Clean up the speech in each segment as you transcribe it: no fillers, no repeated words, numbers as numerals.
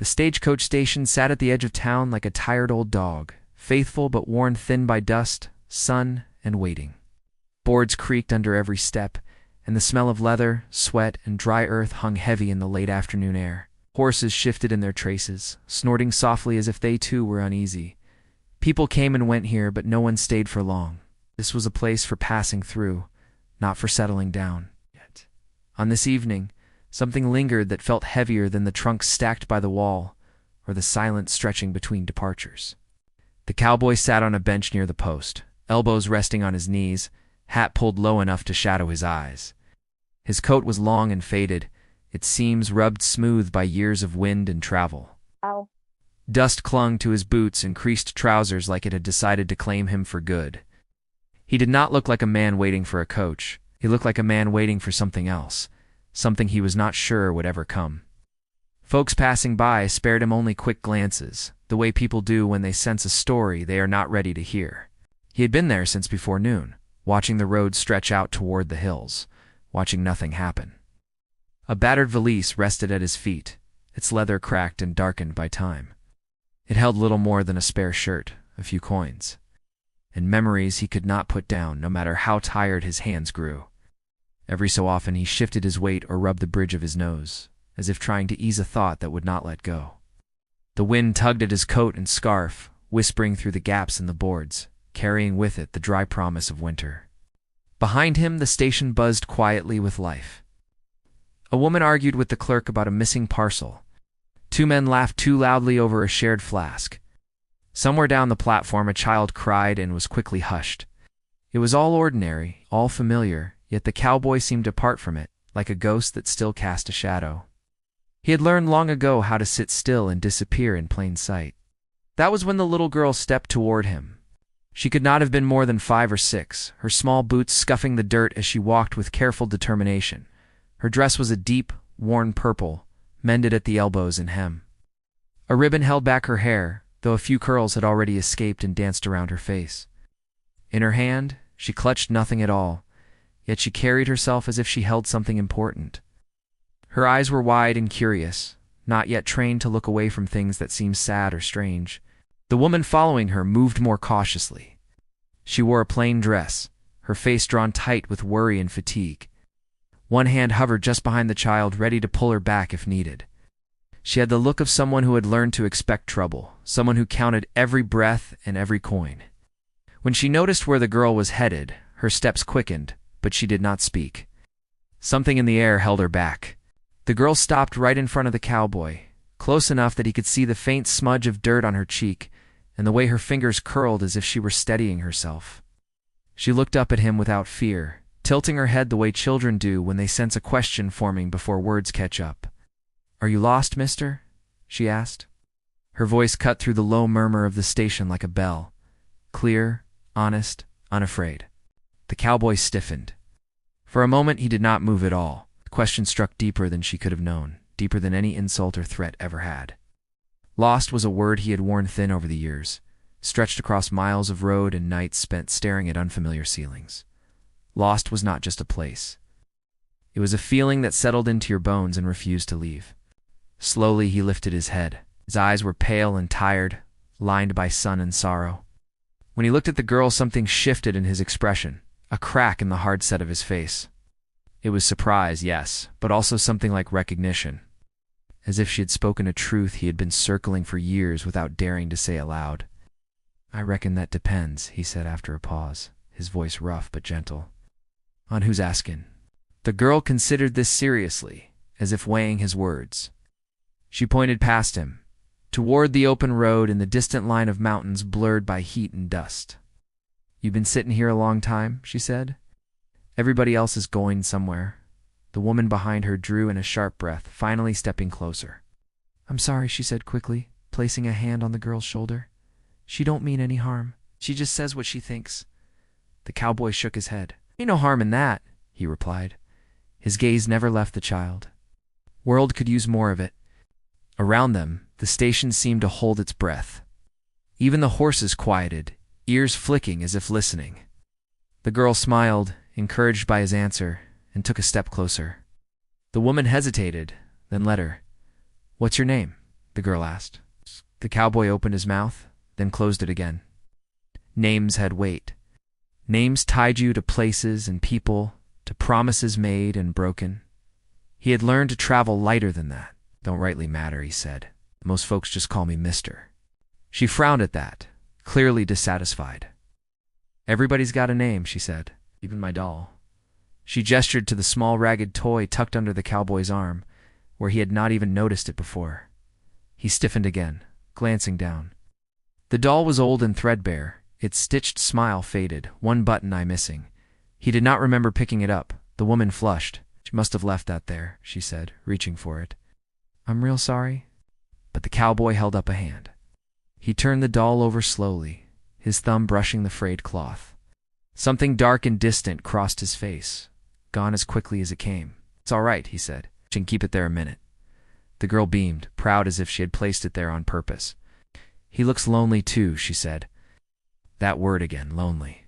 The stagecoach station sat at the edge of town like a tired old dog, faithful but worn thin by dust, sun, and waiting. Boards creaked under every step, and the smell of leather, sweat, and dry earth hung heavy in the late afternoon air. Horses shifted in their traces, snorting softly as if they too were uneasy. People came and went here, but no one stayed for long. This was a place for passing through, not for settling down. Yet, on this evening, something lingered that felt heavier than the trunks stacked by the wall, or the silence stretching between departures. The cowboy sat on a bench near the post, elbows resting on his knees, hat pulled low enough to shadow his eyes. His coat was long and faded, its seams rubbed smooth by years of wind and travel. Ow. Dust clung to his boots and creased trousers like it had decided to claim him for good. He did not look like a man waiting for a coach. He looked like a man waiting for something else, something he was not sure would ever come. Folks passing by spared him only quick glances, the way people do when they sense a story they are not ready to hear. He had been there since before noon, watching the road stretch out toward the hills, watching nothing happen. A battered valise rested at his feet, its leather cracked and darkened by time. It held little more than a spare shirt, a few coins, and memories he could not put down no matter how tired his hands grew. Every so often he shifted his weight or rubbed the bridge of his nose, as if trying to ease a thought that would not let go. The wind tugged at his coat and scarf, whispering through the gaps in the boards, carrying with it the dry promise of winter. Behind him, the station buzzed quietly with life. A woman argued with the clerk about a missing parcel. Two men laughed too loudly over a shared flask. Somewhere down the platform a child cried and was quickly hushed. It was all ordinary, all familiar, yet the cowboy seemed apart from it, like a ghost that still cast a shadow. He had learned long ago how to sit still and disappear in plain sight. That was when the little girl stepped toward him. She could not have been more than 5 or 6, her small boots scuffing the dirt as she walked with careful determination. Her dress was a deep, worn purple, mended at the elbows and hem. A ribbon held back her hair, though a few curls had already escaped and danced around her face. In her hand, she clutched nothing at all, yet she carried herself as if she held something important. Her eyes were wide and curious, not yet trained to look away from things that seemed sad or strange. The woman following her moved more cautiously. She wore a plain dress, her face drawn tight with worry and fatigue. One hand hovered just behind the child, ready to pull her back if needed. She had the look of someone who had learned to expect trouble, someone who counted every breath and every coin. When she noticed where the girl was headed, her steps quickened, but she did not speak. Something in the air held her back. The girl stopped right in front of the cowboy, close enough that he could see the faint smudge of dirt on her cheek and the way her fingers curled as if she were steadying herself. She looked up at him without fear, tilting her head the way children do when they sense a question forming before words catch up. "Are you lost, mister?" she asked. Her voice cut through the low murmur of the station like a bell, clear, honest, unafraid. The cowboy stiffened. For a moment he did not move at all. The question struck deeper than she could have known, deeper than any insult or threat ever had. Lost was a word he had worn thin over the years, stretched across miles of road and nights spent staring at unfamiliar ceilings. Lost was not just a place. It was a feeling that settled into your bones and refused to leave. Slowly he lifted his head. His eyes were pale and tired, lined by sun and sorrow. When he looked at the girl, something shifted in his expression, a crack in the hard set of his face. It was surprise, yes, but also something like recognition, as if she had spoken a truth he had been circling for years without daring to say aloud. "I reckon that depends," he said after a pause, his voice rough but gentle. "On who's askin'?" The girl considered this seriously, as if weighing his words. She pointed past him, toward the open road and the distant line of mountains blurred by heat and dust. "You've been sitting here a long time," she said. "Everybody else is going somewhere." The woman behind her drew in a sharp breath, finally stepping closer. "I'm sorry," she said quickly, placing a hand on the girl's shoulder. "She don't mean any harm. She just says what she thinks." The cowboy shook his head. "Ain't no harm in that," he replied. His gaze never left the child. World could use more of it. Around them, the station seemed to hold its breath. Even the horses quieted, ears flicking as if listening. The girl smiled, encouraged by his answer, and took a step closer. The woman hesitated, then let her. "What's your name?" the girl asked. The cowboy opened his mouth, then closed it again. Names had weight. Names tied you to places and people, to promises made and broken. He had learned to travel lighter than that. Don't rightly matter, he said. Most folks just call me Mister. She frowned at that, clearly dissatisfied. Everybody's got a name, she said, even my doll. She gestured to the small ragged toy tucked under the cowboy's arm, where he had not even noticed it before. He stiffened again, glancing down. The doll was old and threadbare, its stitched smile faded, one button eye missing. He did not remember picking it up. The woman flushed. She must have left that there, she said, reaching for it. I'm real sorry. But the cowboy held up a hand. He turned the doll over slowly, his thumb brushing the frayed cloth. Something dark and distant crossed his face, gone as quickly as it came. It's all right, he said. You can keep it there a minute. The girl beamed, proud as if she had placed it there on purpose. He looks lonely too, she said. That word again, lonely.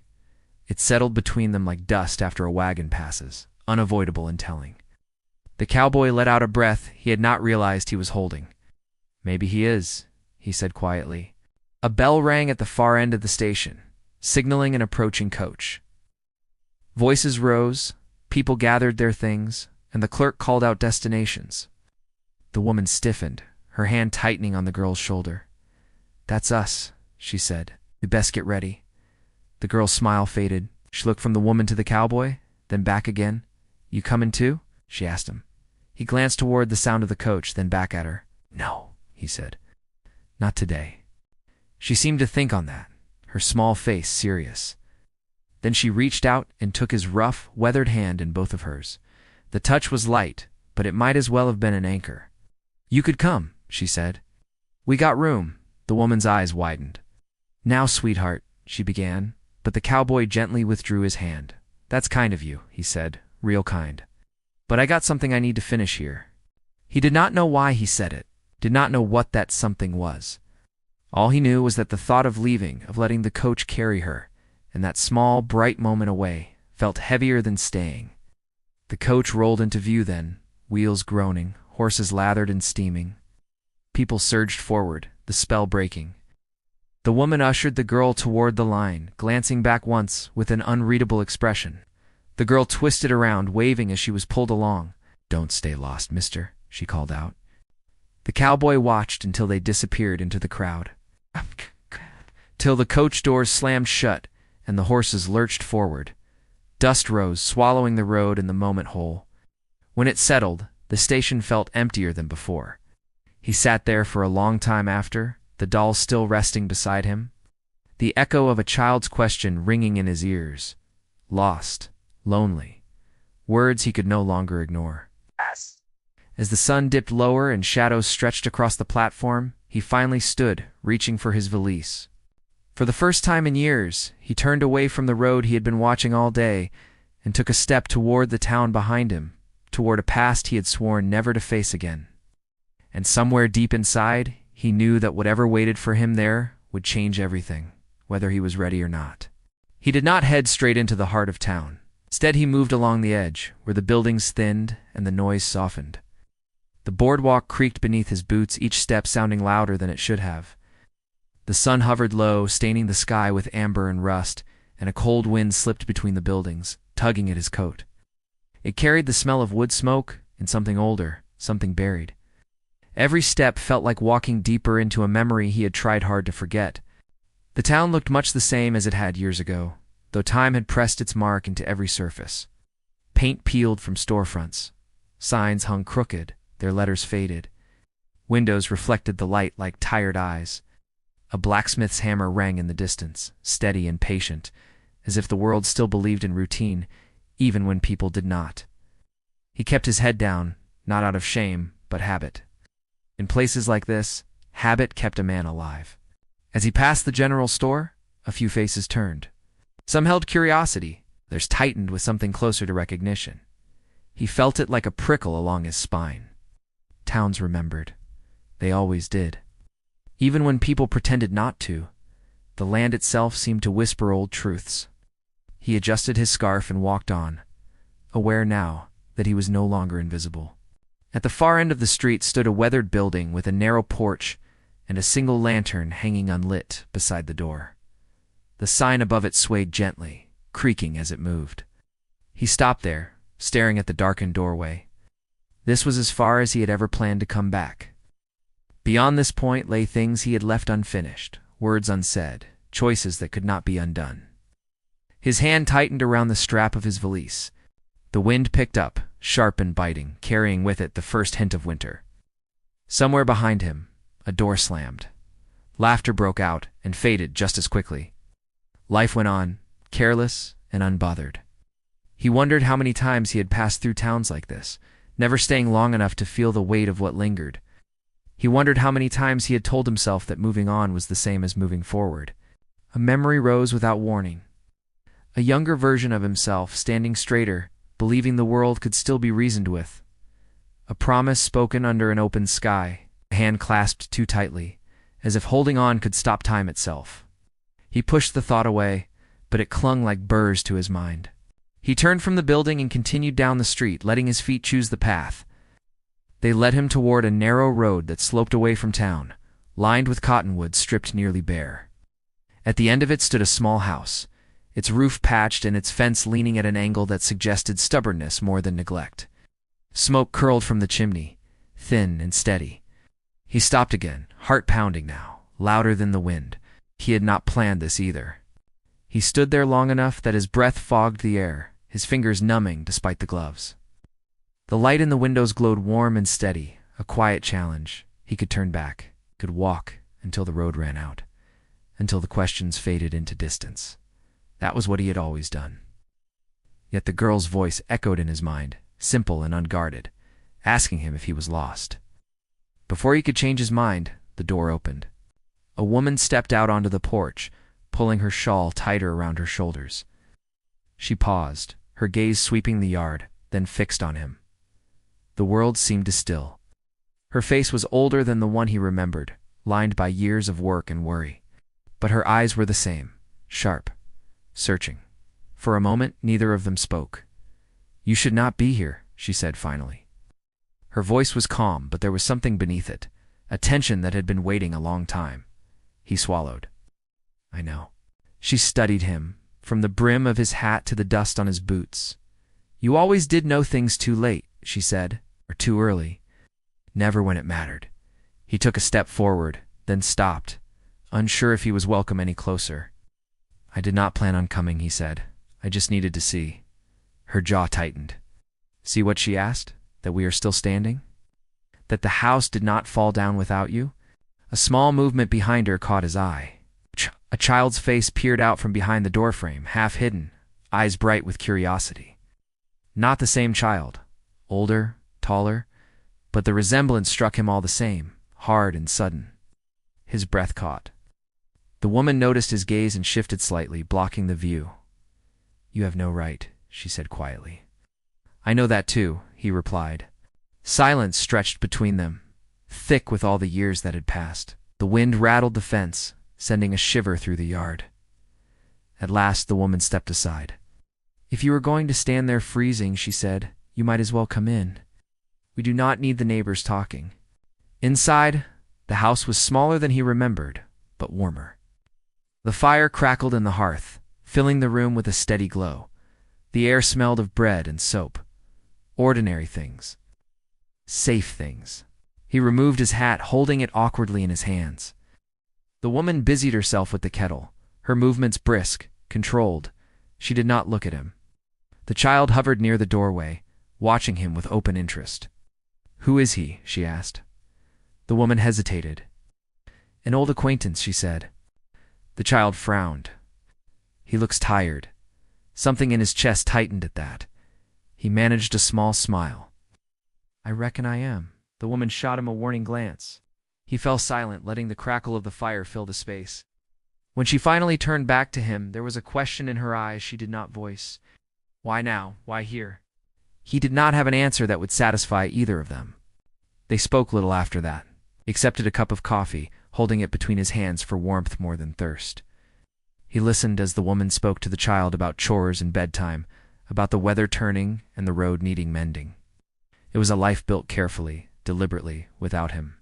It settled between them like dust after a wagon passes, unavoidable in telling. The cowboy let out a breath he had not realized he was holding. Maybe he is, he said quietly. A bell rang at the far end of the station, signaling an approaching coach. Voices rose, people gathered their things, and the clerk called out destinations. The woman stiffened, her hand tightening on the girl's shoulder. That's us, she said. We best get ready. The girl's smile faded. She looked from the woman to the cowboy, then back again. You coming too? She asked him. He glanced toward the sound of the coach, then back at her. No, he said. Not today. She seemed to think on that, her small face serious. Then she reached out and took his rough, weathered hand in both of hers. The touch was light, but it might as well have been an anchor. You could come, she said. We got room. The woman's eyes widened. Now, sweetheart, she began, but the cowboy gently withdrew his hand. That's kind of you, he said, real kind. But I got something I need to finish here. He did not know why he said it, did not know what that something was. All he knew was that the thought of leaving, of letting the coach carry her, and that small, bright moment away, felt heavier than staying. The coach rolled into view then, wheels groaning, horses lathered and steaming. People surged forward, the spell breaking. The woman ushered the girl toward the line, glancing back once with an unreadable expression. The girl twisted around, waving as she was pulled along. Don't stay lost, mister, she called out. The cowboy watched until they disappeared into the crowd. Till the coach doors slammed shut and the horses lurched forward. Dust rose, swallowing the road and the moment whole. When it settled, the station felt emptier than before. He sat there for a long time after, the doll still resting beside him, the echo of a child's question ringing in his ears. Lost, lonely, words he could no longer ignore. As the sun dipped lower and shadows stretched across the platform, he finally stood, reaching for his valise. For the first time in years, he turned away from the road he had been watching all day and took a step toward the town behind him, toward a past he had sworn never to face again. And somewhere deep inside, he knew that whatever waited for him there would change everything, whether he was ready or not. He did not head straight into the heart of town. Instead, he moved along the edge, where the buildings thinned and the noise softened. The boardwalk creaked beneath his boots, each step sounding louder than it should have. The sun hovered low, staining the sky with amber and rust, and a cold wind slipped between the buildings, tugging at his coat. It carried the smell of wood smoke and something older, something buried. Every step felt like walking deeper into a memory he had tried hard to forget. The town looked much the same as it had years ago, though time had pressed its mark into every surface. Paint peeled from storefronts. Signs hung crooked, their letters faded. Windows reflected the light like tired eyes. A blacksmith's hammer rang in the distance, steady and patient, as if the world still believed in routine, even when people did not. He kept his head down, not out of shame, but habit. In places like this, habit kept a man alive. As he passed the general store, a few faces turned. Some held curiosity, others tightened with something closer to recognition. He felt it like a prickle along his spine. Towns remembered. They always did. Even when people pretended not to, the land itself seemed to whisper old truths. He adjusted his scarf and walked on, aware now that he was no longer invisible. At the far end of the street stood a weathered building with a narrow porch and a single lantern hanging unlit beside the door. The sign above it swayed gently, creaking as it moved. He stopped there, staring at the darkened doorway. This was as far as he had ever planned to come back. Beyond this point lay things he had left unfinished, words unsaid, choices that could not be undone. His hand tightened around the strap of his valise. The wind picked up, sharp and biting, carrying with it the first hint of winter. Somewhere behind him, a door slammed. Laughter broke out and faded just as quickly. Life went on, careless and unbothered. He wondered how many times he had passed through towns like this, never staying long enough to feel the weight of what lingered. He wondered how many times he had told himself that moving on was the same as moving forward. A memory rose without warning. A younger version of himself, standing straighter, believing the world could still be reasoned with. A promise spoken under an open sky, a hand clasped too tightly, as if holding on could stop time itself. He pushed the thought away, but it clung like burrs to his mind. He turned from the building and continued down the street, letting his feet choose the path. They led him toward a narrow road that sloped away from town, lined with cottonwoods stripped nearly bare. At the end of it stood a small house, its roof patched and its fence leaning at an angle that suggested stubbornness more than neglect. Smoke curled from the chimney, thin and steady. He stopped again, heart pounding now, louder than the wind. He had not planned this either. He stood there long enough that his breath fogged the air, his fingers numbing despite the gloves. The light in the windows glowed warm and steady, a quiet challenge. He could turn back, could walk until the road ran out, until the questions faded into distance. That was what he had always done. Yet the girl's voice echoed in his mind, simple and unguarded, asking him if he was lost. Before he could change his mind, the door opened. A woman stepped out onto the porch, pulling her shawl tighter around her shoulders. She paused, her gaze sweeping the yard, then fixed on him. The world seemed to still. Her face was older than the one he remembered, lined by years of work and worry. But her eyes were the same, sharp, searching. For a moment, neither of them spoke. "You should not be here," she said finally. Her voice was calm, but there was something beneath it, a tension that had been waiting a long time. He swallowed. "I know." She studied him, from the brim of his hat to the dust on his boots. "You always did know things too late," she said, "or too early. Never when it mattered." He took a step forward, then stopped, unsure if he was welcome any closer. "I did not plan on coming," he said. "I just needed to see." Her jaw tightened. "See what?" she asked. "That we are still standing? That the house did not fall down without you?" A small movement behind her caught his eye. A child's face peered out from behind the doorframe, half hidden, eyes bright with curiosity. Not the same child. Older, taller, but the resemblance struck him all the same, hard and sudden. His breath caught. The woman noticed his gaze and shifted slightly, blocking the view. "You have no right," she said quietly. "I know that too," he replied. Silence stretched between them, thick with all the years that had passed. The wind rattled the fence, sending a shiver through the yard. At last the woman stepped aside. "If you are going to stand there freezing," she said, "you might as well come in. We do not need the neighbors talking." Inside, the house was smaller than he remembered, but warmer. The fire crackled in the hearth, filling the room with a steady glow. The air smelled of bread and soap. Ordinary things. Safe things. He removed his hat, holding it awkwardly in his hands. The woman busied herself with the kettle, her movements brisk, controlled. She did not look at him. The child hovered near the doorway, watching him with open interest. "Who is he?" she asked. The woman hesitated. "An old acquaintance," she said. The child frowned. "He looks tired." Something in his chest tightened at that. He managed a small smile. "I reckon I am." The woman shot him a warning glance. He fell silent, letting the crackle of the fire fill the space. When she finally turned back to him, there was a question in her eyes she did not voice. Why now? Why here? He did not have an answer that would satisfy either of them. They spoke little after that, accepted a cup of coffee, holding it between his hands for warmth more than thirst. He listened as the woman spoke to the child about chores and bedtime, about the weather turning and the road needing mending. It was a life built carefully, deliberately, without him.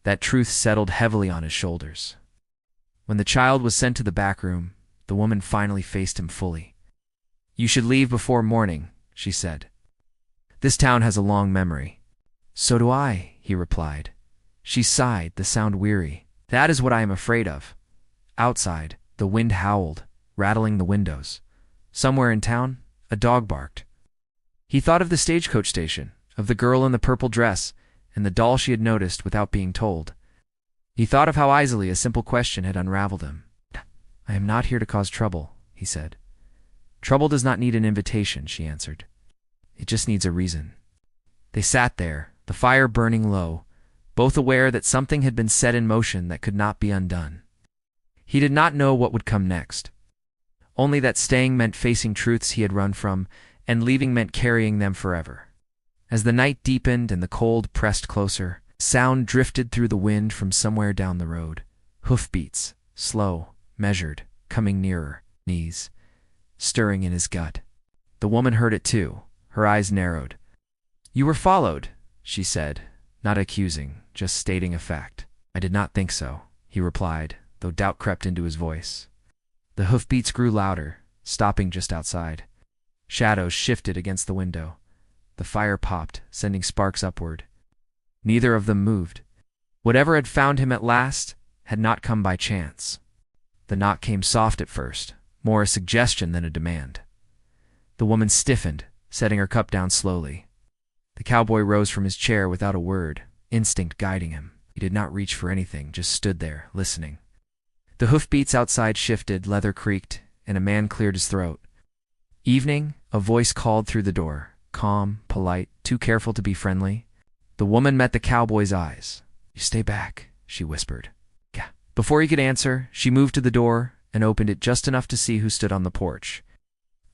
That truth settled heavily on his shoulders. When the child was sent to the back room, the woman finally faced him fully. "You should leave before morning," she said. "This town has a long memory." "So do I," he replied. She sighed, the sound weary. "That is what I am afraid of." Outside, the wind howled, rattling the windows. Somewhere in town, a dog barked. He thought of the stagecoach station, of the girl in the purple dress, and the doll she had noticed without being told. He thought of how easily a simple question had unraveled him. "I am not here to cause trouble," he said. "Trouble does not need an invitation," she answered. "It just needs a reason." They sat there, the fire burning low, both aware that something had been set in motion that could not be undone. He did not know what would come next. Only that staying meant facing truths he had run from, and leaving meant carrying them forever. As the night deepened and the cold pressed closer, sound drifted through the wind from somewhere down the road. Hoofbeats, slow, measured, coming nearer, knees, stirring in his gut. The woman heard it too, her eyes narrowed. "You were followed," she said, not accusing, just stating a fact. "I did not think so," he replied, though doubt crept into his voice. The hoofbeats grew louder, stopping just outside. Shadows shifted against the window. The fire popped, sending sparks upward. Neither of them moved. Whatever had found him at last had not come by chance. The knock came soft at first, more a suggestion than a demand. The woman stiffened, setting her cup down slowly. The cowboy rose from his chair without a word, instinct guiding him. He did not reach for anything, just stood there, listening. The hoofbeats outside shifted, leather creaked, and a man cleared his throat. "Evening," a voice called through the door, calm, polite, too careful to be friendly. The woman met the cowboy's eyes. "You stay back," she whispered. "Yeah." Before he could answer, she moved to the door and opened it just enough to see who stood on the porch.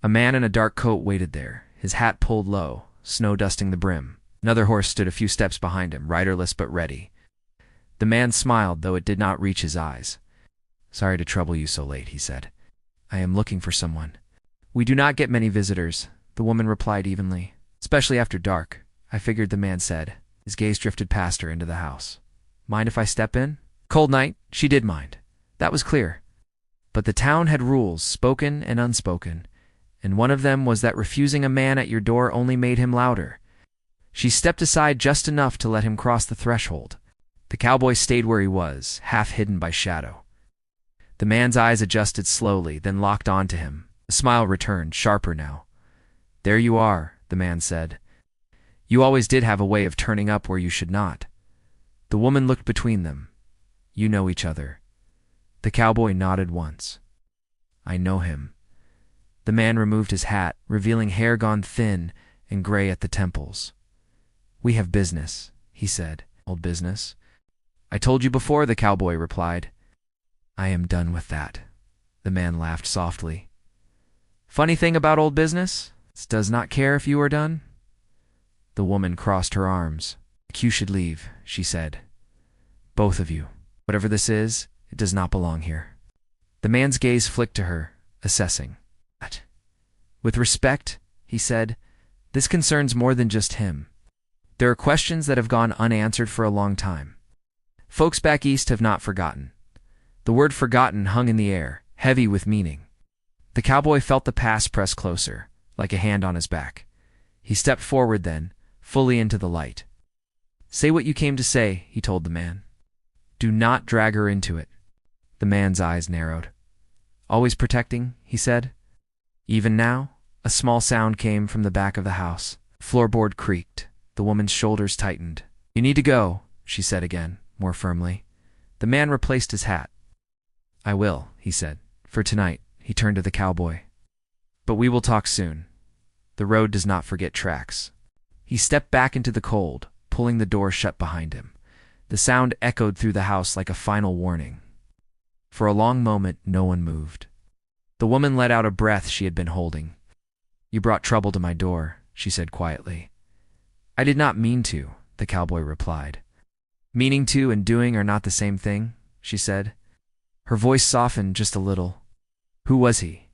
A man in a dark coat waited there, his hat pulled low, snow dusting the brim. Another horse stood a few steps behind him, riderless but ready. The man smiled, though it did not reach his eyes. "Sorry to trouble you so late," he said. "I am looking for someone." "We do not get many visitors," the woman replied evenly. "Especially after dark," I figured, the man said. His gaze drifted past her into the house. "Mind if I step in?" Cold night, she did mind. That was clear. But the town had rules, spoken and unspoken, and one of them was that refusing a man at your door only made him louder. She stepped aside just enough to let him cross the threshold. The cowboy stayed where he was, half hidden by shadow. The man's eyes adjusted slowly, then locked onto him. The smile returned, sharper now. "There you are," the man said. "You always did have a way of turning up where you should not." The woman looked between them. "You know each other." The cowboy nodded once. "I know him." The man removed his hat, revealing hair gone thin and gray at the temples. "We have business," he said. "Old business?" "I told you before," the cowboy replied. "I am done with that." The man laughed softly. "Funny thing about old business? It does not care if you are done." The woman crossed her arms. "You should leave," she said. "Both of you. Whatever this is, it does not belong here." The man's gaze flicked to her, assessing. "What?" "With respect," he said, "this concerns more than just him. There are questions that have gone unanswered for a long time. Folks back east have not forgotten." The word forgotten hung in the air, heavy with meaning. The cowboy felt the past press closer, like a hand on his back. He stepped forward then, fully into the light. "Say what you came to say," he told the man. "Do not drag her into it." The man's eyes narrowed. "Always protecting," he said. Even now, a small sound came from the back of the house. Floorboard creaked. The woman's shoulders tightened. "You need to go," she said again, more firmly. The man replaced his hat. "I will," he said. "For tonight," he turned to the cowboy. "But we will talk soon. The road does not forget tracks." He stepped back into the cold, pulling the door shut behind him. The sound echoed through the house like a final warning. For a long moment, no one moved. The woman let out a breath she had been holding. "You brought trouble to my door," she said quietly. "I did not mean to," the cowboy replied. "Meaning to and doing are not the same thing," she said. Her voice softened just a little. "Who was he?"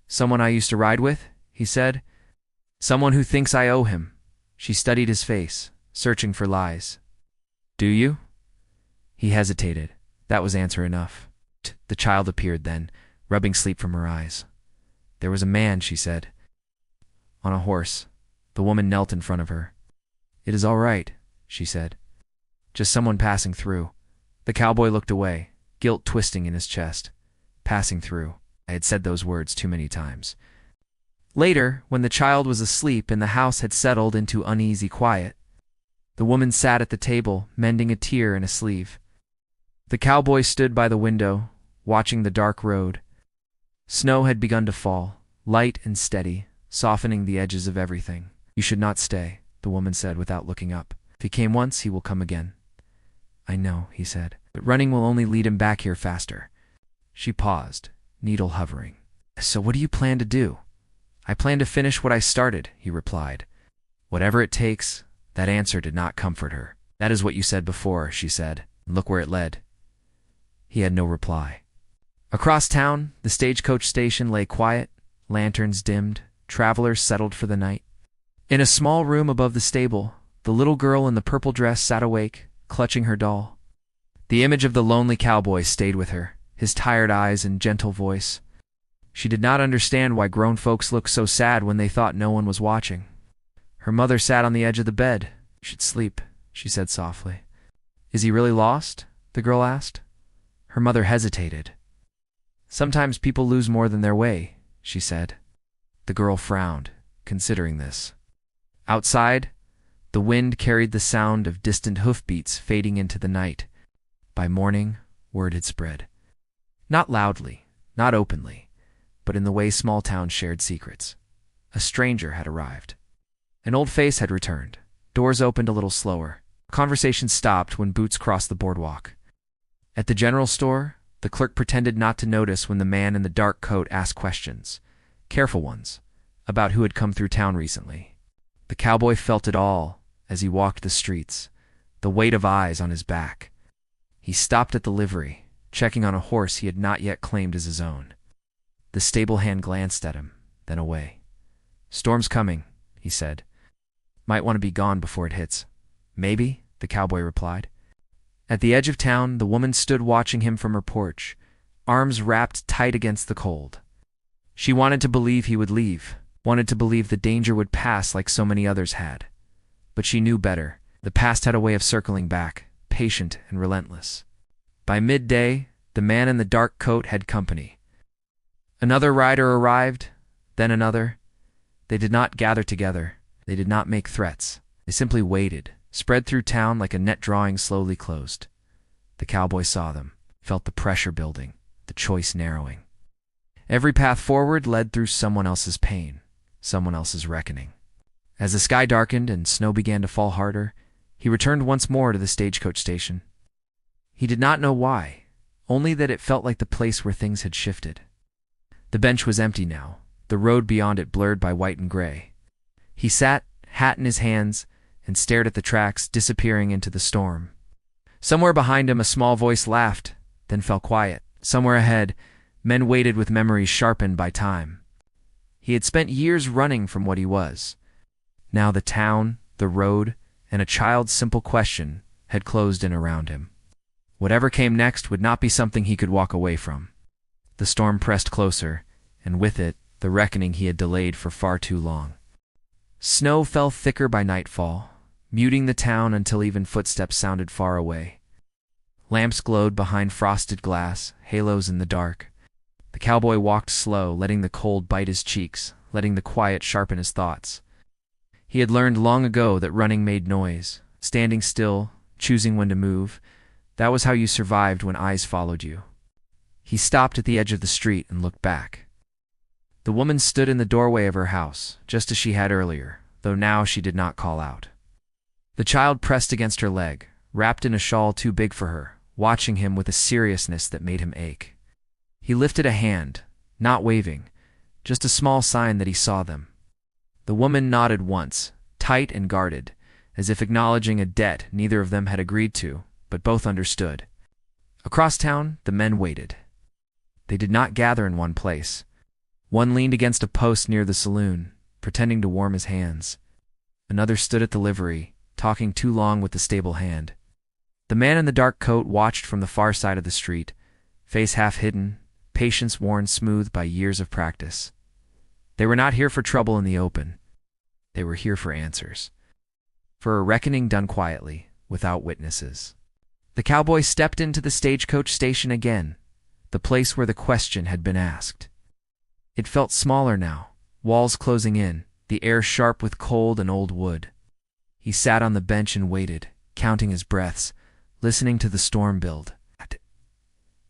"Someone I used to ride with," he said. "Someone who thinks I owe him." She studied his face, searching for lies. "Do you?" He hesitated. That was answer enough. The child appeared then, rubbing sleep from her eyes. "There was a man," she said. "On a horse." The woman knelt in front of her. "It is all right," she said. "Just someone passing through." The cowboy looked away, guilt twisting in his chest. Passing through. I had said those words too many times. Later, when the child was asleep and the house had settled into uneasy quiet, the woman sat at the table, mending a tear in a sleeve. The cowboy stood by the window, watching the dark road. Snow had begun to fall, light and steady, softening the edges of everything. "You should not stay," the woman said without looking up. "If he came once, he will come again." "I know," he said, "but running will only lead him back here faster." She paused, needle hovering. "So what do you plan to do?" "I plan to finish what I started," he replied. "Whatever it takes." That answer did not comfort her. "That is what you said before," she said. "Look where it led." He had no reply. Across town, the stagecoach station lay quiet, lanterns dimmed, travelers settled for the night. In a small room above the stable, the little girl in the purple dress sat awake, clutching her doll. The image of the lonely cowboy stayed with her, his tired eyes and gentle voice. She did not understand why grown folks looked so sad when they thought no one was watching. Her mother sat on the edge of the bed. "You should sleep," she said softly. "Is he really lost?" the girl asked. Her mother hesitated. "Sometimes people lose more than their way," she said. The girl frowned, considering this. Outside, the wind carried the sound of distant hoofbeats fading into the night. By morning, word had spread. Not loudly, not openly, but in the way small towns shared secrets. A stranger had arrived. An old face had returned. Doors opened a little slower. Conversation stopped when boots crossed the boardwalk. At the general store, the clerk pretended not to notice when the man in the dark coat asked questions, careful ones, about who had come through town recently. The cowboy felt it all as he walked the streets, the weight of eyes on his back. He stopped at the livery, checking on a horse he had not yet claimed as his own. The stable hand glanced at him, then away. "Storm's coming," he said. "Might want to be gone before it hits." "Maybe," the cowboy replied. At the edge of town, the woman stood watching him from her porch, arms wrapped tight against the cold. She wanted to believe he would leave, wanted to believe the danger would pass like so many others had. But she knew better. The past had a way of circling back, patient and relentless. By midday, the man in the dark coat had company. Another rider arrived, then another. They did not gather together. They did not make threats. They simply waited, spread through town like a net drawing slowly closed. The cowboy saw them, felt the pressure building, the choice narrowing. Every path forward led through someone else's pain, someone else's reckoning. As the sky darkened and snow began to fall harder, he returned once more to the stagecoach station. He did not know why, only that it felt like the place where things had shifted. The bench was empty now, the road beyond it blurred by white and gray. He sat, hat in his hands, and stared at the tracks disappearing into the storm. Somewhere behind him a small voice laughed, then fell quiet. Somewhere ahead, men waited with memories sharpened by time. He had spent years running from what he was. Now the town, the road, and a child's simple question had closed in around him. Whatever came next would not be something he could walk away from. The storm pressed closer, and with it, the reckoning he had delayed for far too long. Snow fell thicker by nightfall, muting the town until even footsteps sounded far away. Lamps glowed behind frosted glass, halos in the dark. The cowboy walked slow, letting the cold bite his cheeks, letting the quiet sharpen his thoughts. He had learned long ago that running made noise, standing still, choosing when to move. That was how you survived when eyes followed you. He stopped at the edge of the street and looked back. The woman stood in the doorway of her house, just as she had earlier, though now she did not call out. The child pressed against her leg, wrapped in a shawl too big for her, watching him with a seriousness that made him ache. He lifted a hand, not waving, just a small sign that he saw them. The woman nodded once, tight and guarded, as if acknowledging a debt neither of them had agreed to, but both understood. Across town, the men waited. They did not gather in one place. One leaned against a post near the saloon, pretending to warm his hands. Another stood at the livery, talking too long with the stable hand. The man in the dark coat watched from the far side of the street, face half hidden, patience worn smooth by years of practice. They were not here for trouble in the open. They were here for answers. For a reckoning done quietly, without witnesses. The cowboy stepped into the stagecoach station again, the place where the question had been asked. It felt smaller now, walls closing in, the air sharp with cold and old wood. He sat on the bench and waited, counting his breaths, listening to the storm build.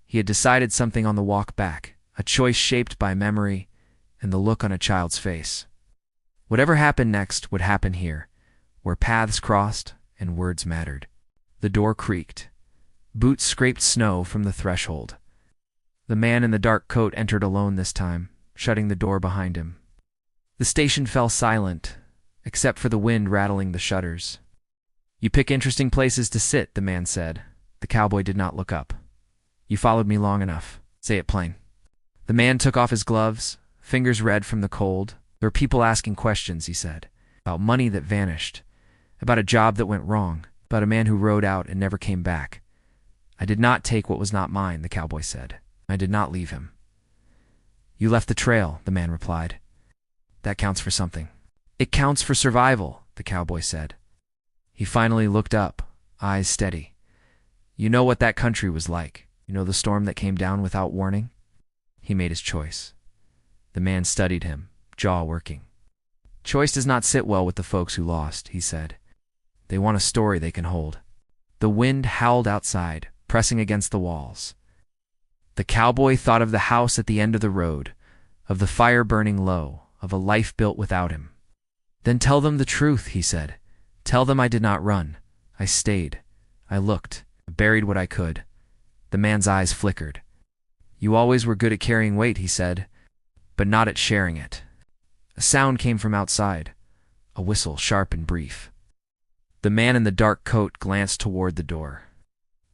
He had decided something on the walk back, a choice shaped by memory and the look on a child's face. Whatever happened next would happen here, where paths crossed and words mattered. The door creaked. Boots scraped snow from the threshold. The man in the dark coat entered alone this time, shutting the door behind him. The station fell silent, except for the wind rattling the shutters. "You pick interesting places to sit," the man said. The cowboy did not look up. "You followed me long enough. Say it plain." The man took off his gloves, fingers red from the cold. "There are people asking questions," he said, "about money that vanished, about a job that went wrong, about a man who rode out and never came back. I did not take what was not mine," the cowboy said. "I did not leave him." "You left the trail," the man replied. "That counts for something." "It counts for survival," the cowboy said. He finally looked up, eyes steady. "You know what that country was like. You know the storm that came down without warning?" He made his choice. The man studied him, jaw working. "Choice does not sit well with the folks who lost," he said. "They want a story they can hold." The wind howled outside, pressing against the walls. The cowboy thought of the house at the end of the road, of the fire burning low, of a life built without him. "Then tell them the truth," he said. "Tell them I did not run. I stayed. I looked. I buried what I could." The man's eyes flickered. "You always were good at carrying weight," he said, "but not at sharing it." A sound came from outside, a whistle sharp and brief. The man in the dark coat glanced toward the door.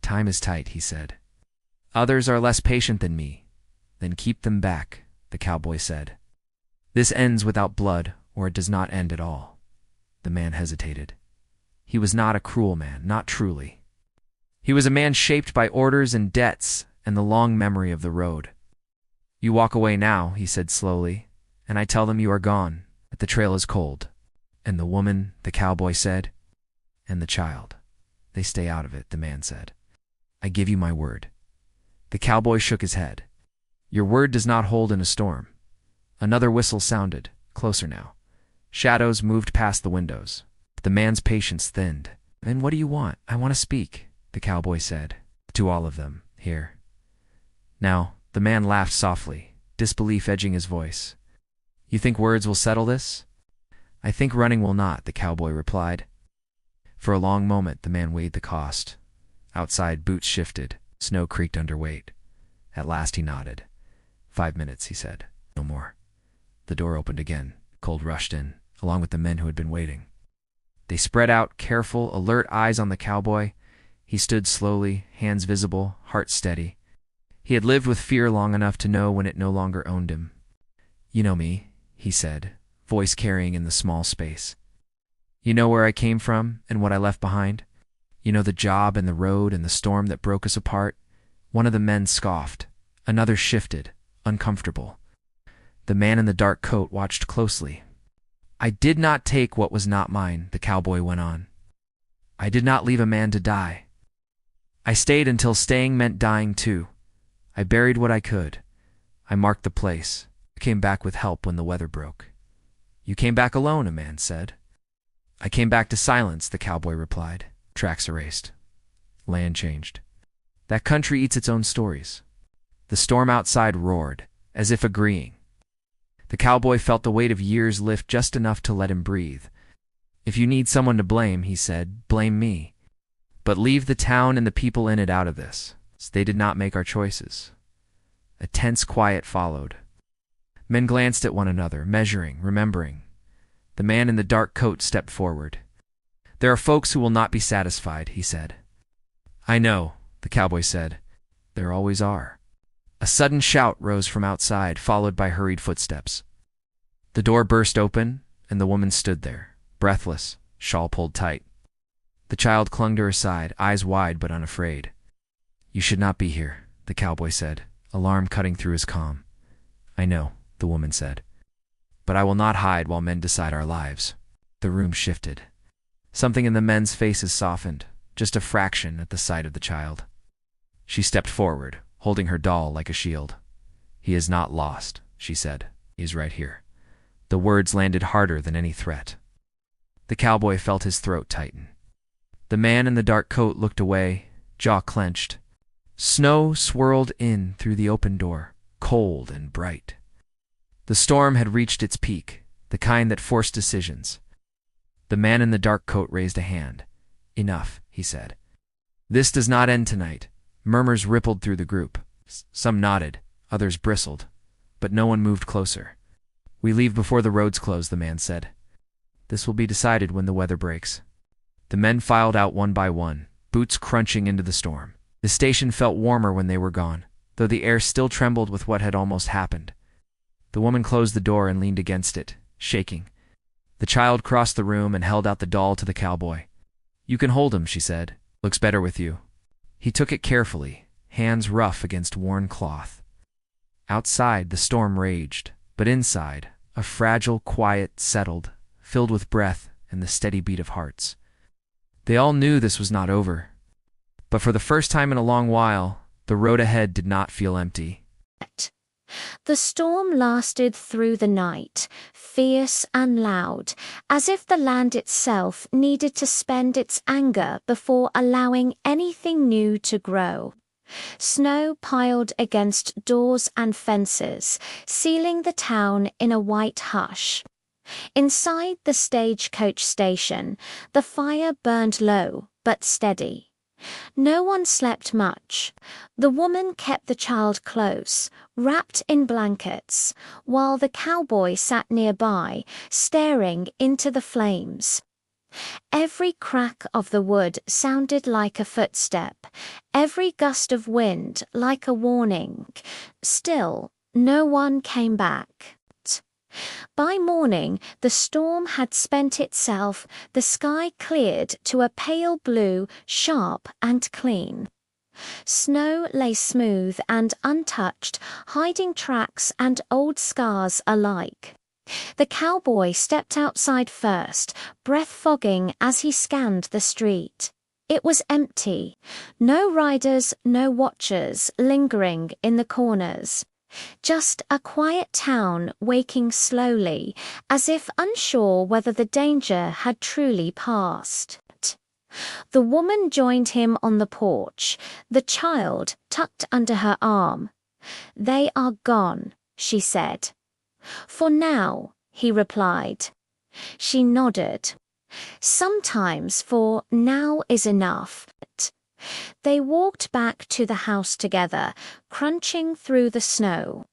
"Time is tight," he said. "Others are less patient than me." "Then keep them back," the cowboy said. "This ends without blood, or it does not end at all." The man hesitated. He was not a cruel man, not truly. He was a man shaped by orders and debts and the long memory of the road. "You walk away now," he said slowly, "and I tell them you are gone, that the trail is cold." "And the woman," the cowboy said. "And the child. They stay out of it," the man said. "I give you my word." The cowboy shook his head. "Your word does not hold in a storm." Another whistle sounded, closer now. Shadows moved past the windows. The man's patience thinned. "Then what do you want?" "I want to speak," the cowboy said. "To all of them, here." Now, the man laughed softly, disbelief edging his voice. "You think words will settle this?" "I think running will not," the cowboy replied. For a long moment, the man weighed the cost. Outside, boots shifted, snow creaked under weight. At last he nodded. 5 minutes, he said. No more. The door opened again. Cold rushed in, along with the men who had been waiting. They spread out, careful, alert eyes on the cowboy. He stood slowly, hands visible, heart steady. He had lived with fear long enough to know when it no longer owned him. "You know me," he said, voice carrying in the small space. "You know where I came from and what I left behind? You know the job and the road and the storm that broke us apart?" One of the men scoffed. Another shifted, uncomfortable. The man in the dark coat watched closely. "I did not take what was not mine," the cowboy went on. "I did not leave a man to die. I stayed until staying meant dying too. I buried what I could. I marked the place. I came back with help when the weather broke." "You came back alone," a man said. "I came back to silence," the cowboy replied. Tracks erased. Land changed. That country eats its own stories. The storm outside roared, as if agreeing. The cowboy felt the weight of years lift just enough to let him breathe. "If you need someone to blame," he said, "blame me. But leave the town and the people in it out of this. They did not make our choices." A tense quiet followed. Men glanced at one another, measuring, remembering. The man in the dark coat stepped forward. "There are folks who will not be satisfied," he said. "I know," the cowboy said. "There always are." A sudden shout rose from outside, followed by hurried footsteps. The door burst open, and the woman stood there, breathless, shawl pulled tight. The child clung to her side, eyes wide but unafraid. "You should not be here," the cowboy said, alarm cutting through his calm. "I know," the woman said. "But I will not hide while men decide our lives." The room shifted. Something in the men's faces softened, just a fraction at the sight of the child. She stepped forward, holding her doll like a shield. "He is not lost," she said. "He is right here." The words landed harder than any threat. The cowboy felt his throat tighten. The man in the dark coat looked away, jaw clenched. Snow swirled in through the open door, cold and bright. The storm had reached its peak, the kind that forced decisions. The man in the dark coat raised a hand. "Enough," he said. "This does not end tonight." Murmurs rippled through the group. Some nodded, others bristled, but no one moved closer. "We leave before the roads close," the man said. "This will be decided when the weather breaks." The men filed out one by one, boots crunching into the storm. The station felt warmer when they were gone, though the air still trembled with what had almost happened. The woman closed the door and leaned against it, shaking. The child crossed the room and held out the doll to the cowboy. "You can hold him," she said. "Looks better with you." He took it carefully, hands rough against worn cloth. Outside, the storm raged, but inside, a fragile quiet settled, filled with breath and the steady beat of hearts. They all knew this was not over. But for the first time in a long while, the road ahead did not feel empty. The storm lasted through the night, fierce and loud, as if the land itself needed to spend its anger before allowing anything new to grow. Snow piled against doors and fences, sealing the town in a white hush. Inside the stagecoach station, the fire burned low but steady. No one slept much. The woman kept the child close, wrapped in blankets, while the cowboy sat nearby, staring into the flames. Every crack of the wood sounded like a footstep, every gust of wind like a warning. Still, no one came back. By morning, the storm had spent itself, the sky cleared to a pale blue, sharp and clean. Snow lay smooth and untouched, hiding tracks and old scars alike. The cowboy stepped outside first, breath fogging as he scanned the street. It was empty. No riders, no watchers lingering in the corners. Just a quiet town waking slowly, as if unsure whether the danger had truly passed. The woman joined him on the porch, the child tucked under her arm. "They are gone," she said. "For now," he replied. She nodded. "Sometimes for now is enough." They walked back to the house together, crunching through the snow.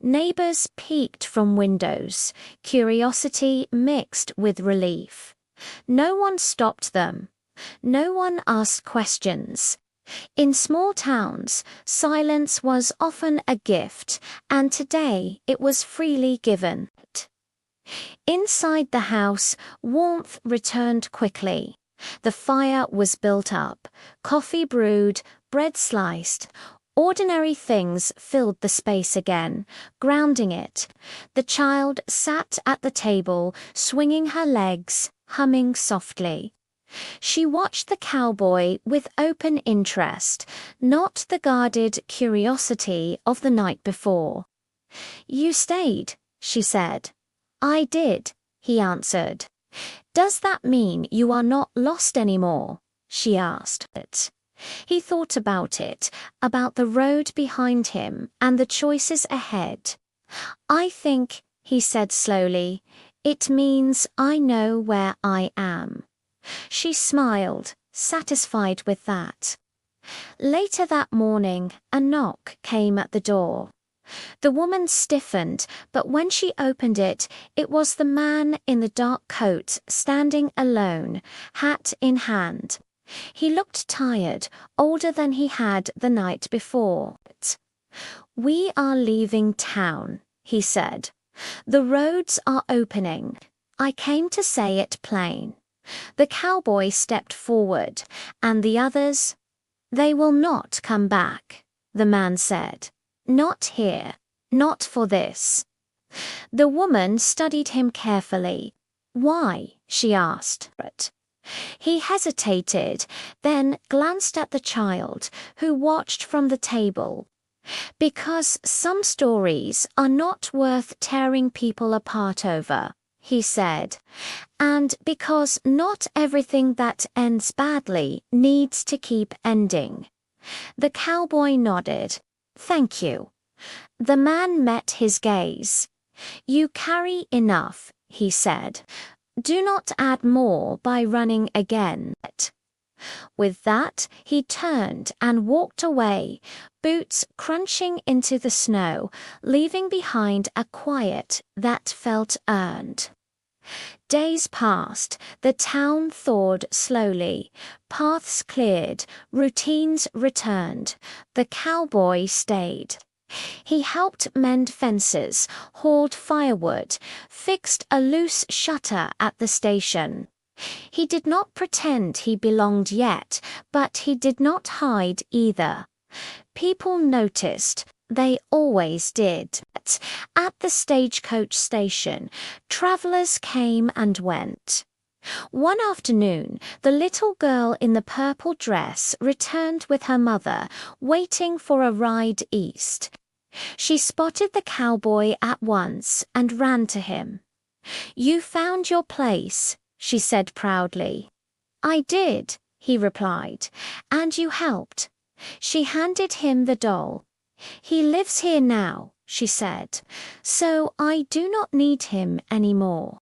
Neighbors peeked from windows, curiosity mixed with relief. No one stopped them. No one asked questions. In small towns, silence was often a gift, and today it was freely given. Inside the house, warmth returned quickly. The fire was built up, coffee brewed, bread sliced. Ordinary things filled the space again, grounding it. The child sat at the table, swinging her legs, humming softly. She watched the cowboy with open interest, not the guarded curiosity of the night before. "You stayed," she said. "I did," he answered. "Does that mean you are not lost anymore?" she asked. He thought about it, about the road behind him and the choices ahead. "I think," he said slowly, "it means I know where I am." She smiled, satisfied with that. Later that morning, a knock came at the door. The woman stiffened, but when she opened it, it was the man in the dark coat standing alone, hat in hand. He looked tired, older than he had the night before. "We are leaving town," he said. "The roads are opening. I came to say it plain." The cowboy stepped forward, and the others, "They will not come back," the man said. "Not here. Not for this." The woman studied him carefully. "Why?" she asked. He hesitated, then glanced at the child, who watched from the table. "Because some stories are not worth tearing people apart over," he said, "and because not everything that ends badly needs to keep ending." The cowboy nodded. "Thank you." The man met his gaze. "You carry enough," he said. "Do not add more by running again." With that, he turned and walked away, boots crunching into the snow, leaving behind a quiet that felt earned. Days passed, the town thawed slowly, paths cleared, routines returned. The cowboy stayed. He helped mend fences, hauled firewood, fixed a loose shutter at the station. He did not pretend he belonged yet, but he did not hide either. People noticed. They always did. At the stagecoach station, travelers came and went. One afternoon, the little girl in the purple dress returned with her mother, waiting for a ride east. She spotted the cowboy at once and ran to him. "You found your place," she said proudly. "I did," he replied, "and you helped." She handed him the doll. "He lives here now," she said, "so I do not need him anymore."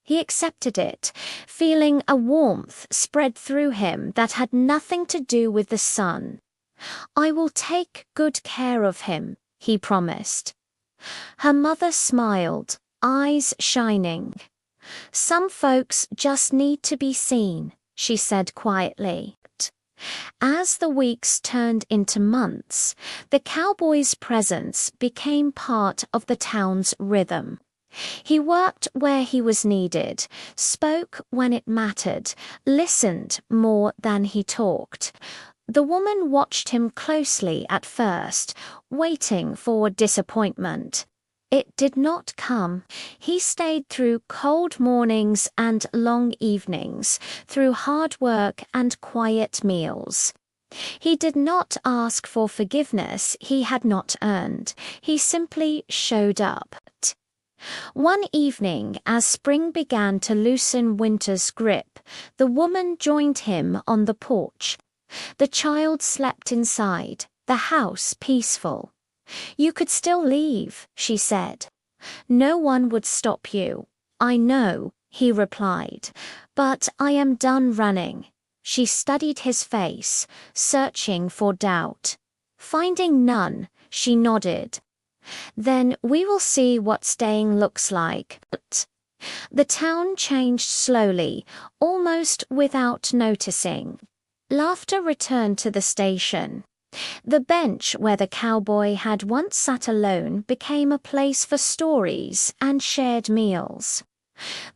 He accepted it, feeling a warmth spread through him that had nothing to do with the sun. "I will take good care of him," he promised. Her mother smiled, eyes shining. "Some folks just need to be seen," she said quietly. As the weeks turned into months, the cowboy's presence became part of the town's rhythm. He worked where he was needed, spoke when it mattered, listened more than he talked. The woman watched him closely at first, waiting for disappointment. It did not come. He stayed through cold mornings and long evenings, through hard work and quiet meals. He did not ask for forgiveness he had not earned. He simply showed up. One evening, as spring began to loosen winter's grip, the woman joined him on the porch. The child slept inside, the house peaceful. "You could still leave," she said. "No one would stop you." "I know," he replied, "but I am done running." She studied his face, searching for doubt. Finding none, she nodded. "Then we will see what staying looks like." The town changed slowly, almost without noticing. Laughter returned to the station. The bench where the cowboy had once sat alone became a place for stories and shared meals.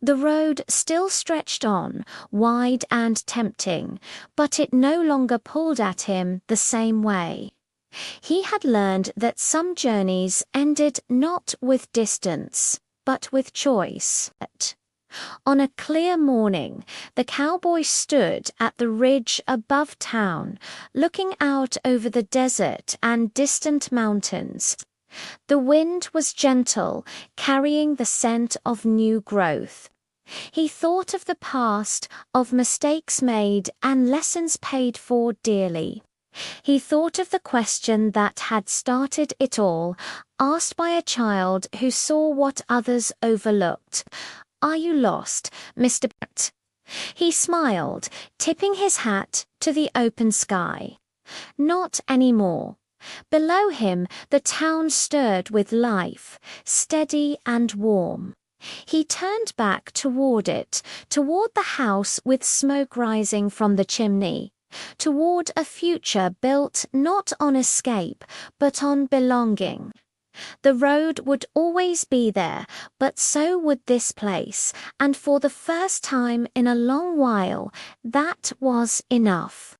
The road still stretched on, wide and tempting, but it no longer pulled at him the same way. He had learned that some journeys ended not with distance, but with choice. On a clear morning, the cowboy stood at the ridge above town, looking out over the desert and distant mountains. The wind was gentle, carrying the scent of new growth. He thought of the past, of mistakes made and lessons paid for dearly. He thought of the question that had started it all, asked by a child who saw what others overlooked. "Are you lost, Mr. Pratt?" He smiled, tipping his hat to the open sky. Not anymore. Below him, the town stirred with life, steady and warm. He turned back toward it, toward the house with smoke rising from the chimney, toward a future built not on escape, but on belonging. The road would always be there, but so would this place, and for the first time in a long while, that was enough.